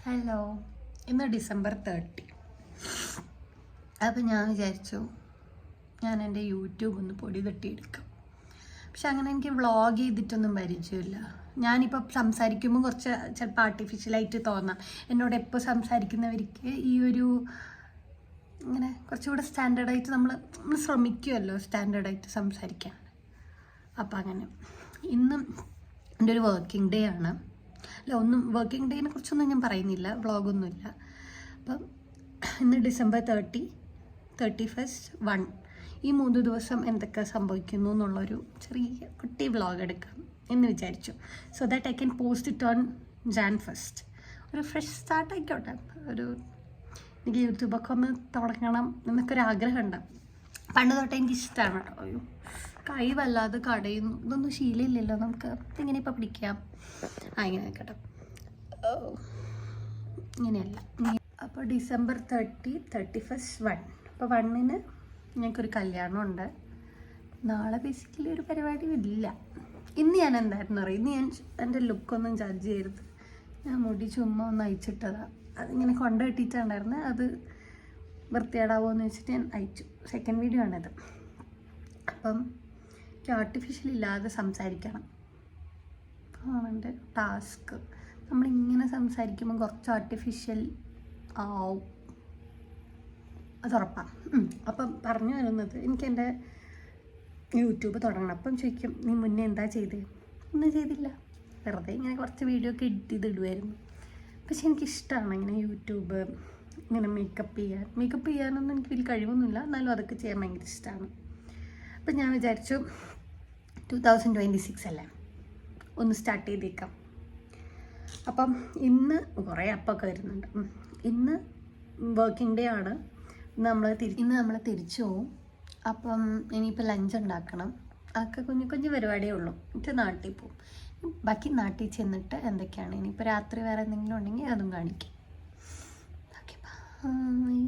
Hello, ഇന്ന് December 30. അപ്പോൾ ഞാൻ വിചാരിച്ചു ഞാൻ എൻ്റെ യൂട്യൂബ് ഒന്ന് പൊടി തട്ടിയെടുക്കാം. പക്ഷെ അങ്ങനെ എനിക്ക് വ്ളോഗ് ചെയ്തിട്ടൊന്നും പരിചയമില്ല. ഞാനിപ്പോൾ സംസാരിക്കുമ്പോൾ കുറച്ച് ചിലപ്പോൾ ആർട്ടിഫിഷ്യലായിട്ട് തോന്നാം. എന്നോട് എപ്പോൾ സംസാരിക്കുന്നവർക്ക് ഈ ഒരു ഇങ്ങനെ കുറച്ചുകൂടെ സ്റ്റാൻഡേർഡായിട്ട് നമ്മൾ ശ്രമിക്കുമല്ലോ സ്റ്റാൻഡേർഡായിട്ട് സംസാരിക്കാൻ. അപ്പോൾ അങ്ങനെ ഇന്ന് എൻ്റെ ഒരു വർക്കിംഗ് ഡേ ആണ്. ഒന്നും വർക്കിംഗ് ഡേനെ കുറിച്ചൊന്നും ഞാൻ പറയുന്നില്ല, വ്ളോഗൊന്നുമില്ല. അപ്പം ഇന്ന് December 30, 31st, 1 ഈ 3 ദിവസം എന്തൊക്കെ സംഭവിക്കുന്നു എന്നുള്ളൊരു ചെറിയ കുട്ടി വ്ളോഗ് എടുക്കാം എന്ന് വിചാരിച്ചു. So that I can post it on Jan 1st. ഒരു ഫ്രഷ് സ്റ്റാർട്ട് ആയിക്കോട്ടെ. എനിക്ക് യൂട്യൂബൊക്കെ ഒന്ന് തുടങ്ങണം എന്നൊക്കെ ഒരു ആഗ്രഹമുണ്ട്. പണ്ട് തൊട്ടേ എനിക്ക് ഇഷ്ടമാണ് കേട്ടോ. അയ്യോ, കൈ വല്ലാതെ കടയുന്നു. ഇതൊന്നും ശീലമില്ലല്ലോ നമുക്ക്. ഇങ്ങനെ ഇപ്പോൾ പിടിക്കാം. ഇങ്ങനെ കേട്ടോ, ഇങ്ങനെയല്ല. അപ്പോൾ December 30, 31st, 1. അപ്പോൾ 1-ന് ഞങ്ങൾക്കൊരു കല്യാണമുണ്ട്. നാളെ ബേസിക്കലി ഒരു പരിപാടി ഇല്ല. ഇന്ന് ഞാൻ എന്തായിരുന്നു അറിയാം, ഇന്ന് ഞാൻ എൻ്റെ ലുക്കൊന്നും ജഡ്ജ് ചെയ്യരുത്. ഞാൻ മുടി ചുമ്മാ ഒന്ന് അയച്ചിട്ടതാണ്. അതിങ്ങനെ കൊണ്ട കെട്ടിയിട്ടുണ്ടായിരുന്നു. അത് വൃത്തികേടാവുമോ എന്ന് വെച്ചിട്ട് ഞാൻ അയച്ചു. സെക്കൻഡ് വീഡിയോ ആണിത്. അപ്പം എനിക്ക് ആർട്ടിഫിഷ്യൽ ഇല്ലാതെ സംസാരിക്കണം ആണ് എൻ്റെ ടാസ്ക്. നമ്മളിങ്ങനെ സംസാരിക്കുമ്പോൾ കുറച്ച് ആർട്ടിഫിഷ്യൽ ആവും, അതുറപ്പാണ്. അപ്പം പറഞ്ഞു വരുന്നത്, എനിക്കെൻ്റെ യൂട്യൂബ് തുടങ്ങണം. അപ്പം ചോദിക്കും, നീ മുന്നേ എന്താ ചെയ്തേ? ഒന്നും ചെയ്തില്ല, വെറുതെ ഇങ്ങനെ കുറച്ച് വീഡിയോ ഒക്കെ എഡിറ്റ് ചെയ്ത് ഇടുമായിരുന്നു. പക്ഷെ എനിക്കിഷ്ടമാണ് ഇങ്ങനെ യൂട്യൂബ് ഇങ്ങനെ മേക്കപ്പ് ചെയ്യാനൊന്നും എനിക്ക് വലിയ കഴിവൊന്നുമില്ല, എന്നാലും അതൊക്കെ ചെയ്യാൻ ഭയങ്കര ഇഷ്ടമാണ്. അപ്പം ഞാൻ വിചാരിച്ചു 2026 അല്ലേ, ഒന്ന് സ്റ്റാർട്ട് ചെയ്തേക്കാം. അപ്പം ഇന്ന് കുറേ അപ്പൊക്കെ വരുന്നുണ്ട്. ഇന്ന് വർക്കിംഗ് ഡേ ആണ്. ഇന്ന് നമ്മൾ തിരിച്ചു പോവും. അപ്പം ഇനിയിപ്പോൾ ലഞ്ച് ഉണ്ടാക്കണം. അതൊക്കെ കുഞ്ഞു കുഞ്ഞു പരിപാടിയേ ഉള്ളൂ. എന്നിട്ട് നാട്ടിൽ പോവും. ബാക്കി നാട്ടിൽ ചെന്നിട്ട് എന്തൊക്കെയാണ് ഇനിയിപ്പോൾ രാത്രി വേറെ എന്തെങ്കിലും ഉണ്ടെങ്കിൽ അതും കാണിക്കും. Okay, by.